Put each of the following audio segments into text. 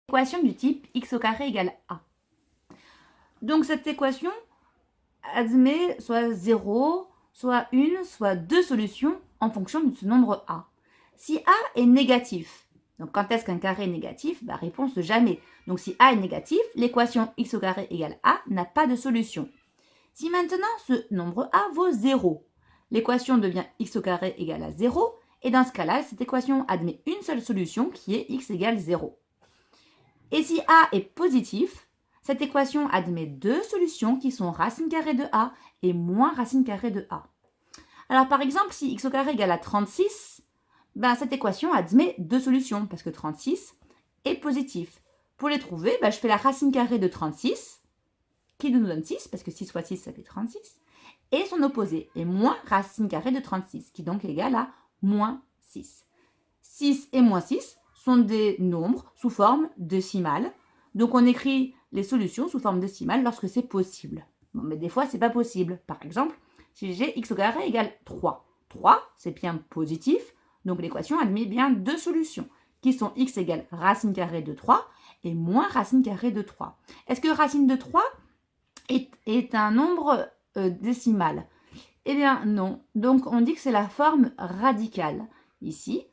Équation du type x au carré égale a. Donc cette équation admet soit 0, soit une, soit deux solutions en fonction de ce nombre a. Si a est négatif, donc quand est-ce qu'un carré est négatif? Réponse jamais. Donc si a est négatif, l'équation x au carré égale a n'a pas de solution. Si maintenant ce nombre a vaut 0, l'équation devient x au carré égale à 0, et dans ce cas-là, cette équation admet une seule solution qui est x égale 0. Et si a est positif, cette équation admet deux solutions qui sont racine carrée de a et moins racine carrée de a. Alors par exemple, si x au carré égale à 36, cette équation admet deux solutions parce que 36 est positif. Pour les trouver, je fais la racine carrée de 36, qui nous donne 6, parce que 6 fois 6, ça fait 36, et son opposé est moins racine carrée de 36, qui donc est égal à moins 6. 6 et moins 6 sont des nombres sous forme décimale. Donc on écrit les solutions sous forme décimale lorsque c'est possible. Bon, mais des fois, c'est pas possible. Par exemple, si j'ai x au carré égale 3. 3, c'est bien positif, donc l'équation admet bien deux solutions, qui sont x égale racine carrée de 3 et moins racine carrée de 3. Est-ce que racine de 3 est un nombre décimal? Eh bien non. Donc on dit que c'est la forme radicale. Ici,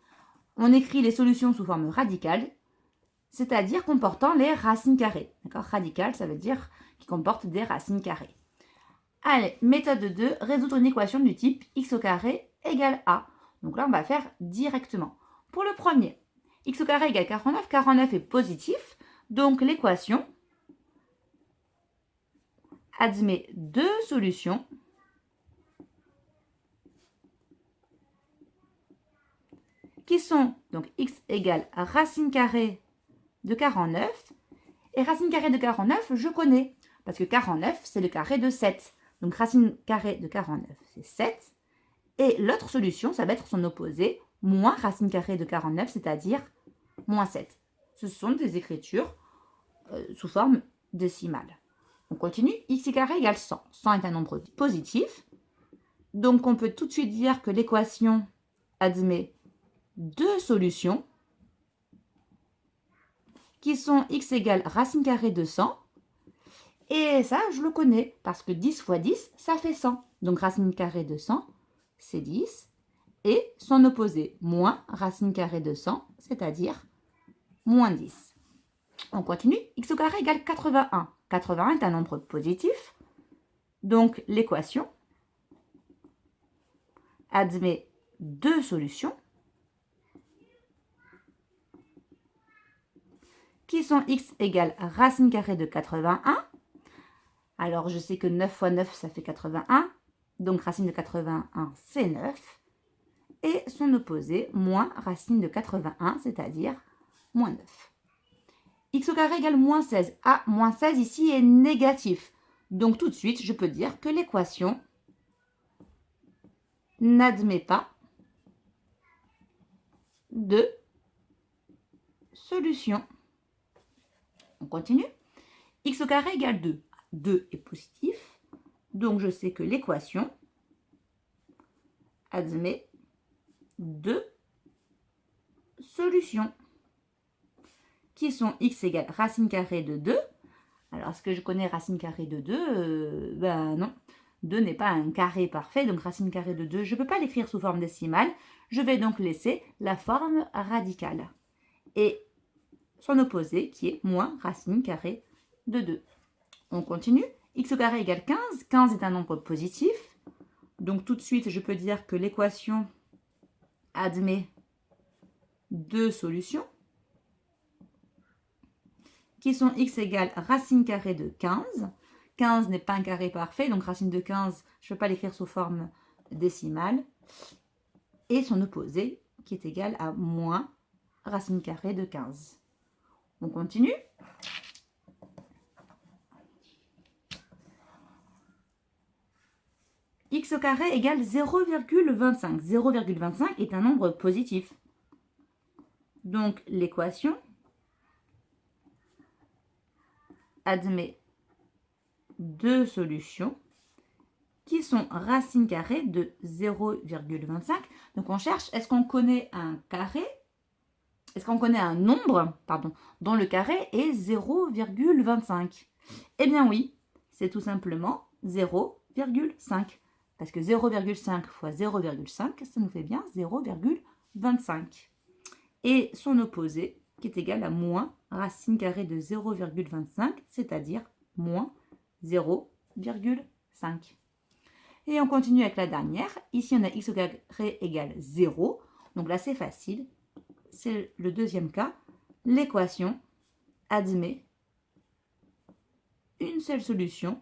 on écrit les solutions sous forme radicale, c'est-à-dire comportant les racines carrées. D'accord? Radical, ça veut dire qui comporte des racines carrées. Allez, méthode 2, résoudre une équation du type x au carré égale a. Donc là, on va faire directement. Pour le premier, x au carré égale 49, 49 est positif, donc l'équation admet deux solutions qui sont donc x égale racine carrée de 49. Et racine carrée de 49, je connais, parce que 49, c'est le carré de 7. Donc racine carrée de 49, c'est 7. Et l'autre solution, ça va être son opposé, moins racine carrée de 49, c'est-à-dire moins 7. Ce sont des écritures sous forme décimale. On continue, x carré égale 100. 100 est un nombre positif. Donc on peut tout de suite dire que l'équation admet deux solutions qui sont x égale racine carrée de 100. Et ça, je le connais, parce que 10 fois 10, ça fait 100. Donc racine carrée de 100, c'est 10. Et son opposé, moins racine carrée de 100, c'est-à-dire moins 10. On continue, x au carré égale 81. 81 est un nombre positif. Donc l'équation admet deux solutions qui sont x égale racine carrée de 81. Alors je sais que 9 fois 9, ça fait 81. Donc racine de 81, c'est 9. Et son opposé, moins racine de 81, c'est-à-dire moins 9. X au carré égale moins 16. Ah, moins 16 ici est négatif. Donc tout de suite, je peux dire que l'équation n'admet pas de solution. On continue. X au carré égale 2. 2 est positif. Donc je sais que l'équation admet deux solutions qui sont x égale racine carrée de 2. Alors, est-ce que je connais racine carrée de 2 non. 2 n'est pas un carré parfait, donc racine carrée de 2, je ne peux pas l'écrire sous forme décimale. Je vais donc laisser la forme radicale. Et son opposé qui est moins racine carrée de 2. On continue. X au carré égale 15. 15 est un nombre positif. Donc tout de suite, je peux dire que l'équation admet deux solutions qui sont x égale racine carrée de 15. 15 n'est pas un carré parfait, donc racine de 15, je ne peux pas l'écrire sous forme décimale. Et son opposé, qui est égal à moins racine carrée de 15. On continue. X au carré égale 0,25. 0,25 est un nombre positif. Donc l'équation admet deux solutions qui sont racine carrée de 0,25. Donc on cherche, est-ce qu'on connaît un carré? est-ce qu'on connaît un nombre dont le carré est 0,25? Eh bien oui, c'est tout simplement 0,5. Parce que 0,5 fois 0,5, ça nous fait bien 0,25. Et son opposé, qui est égal à moins racine carrée de 0,25, c'est-à-dire moins 0,5. Et on continue avec la dernière. Ici, on a x au carré égale 0. Donc là, c'est facile. C'est le deuxième cas. L'équation admet une seule solution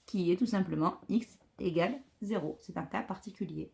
qui est tout simplement x égale 0. C'est un cas particulier.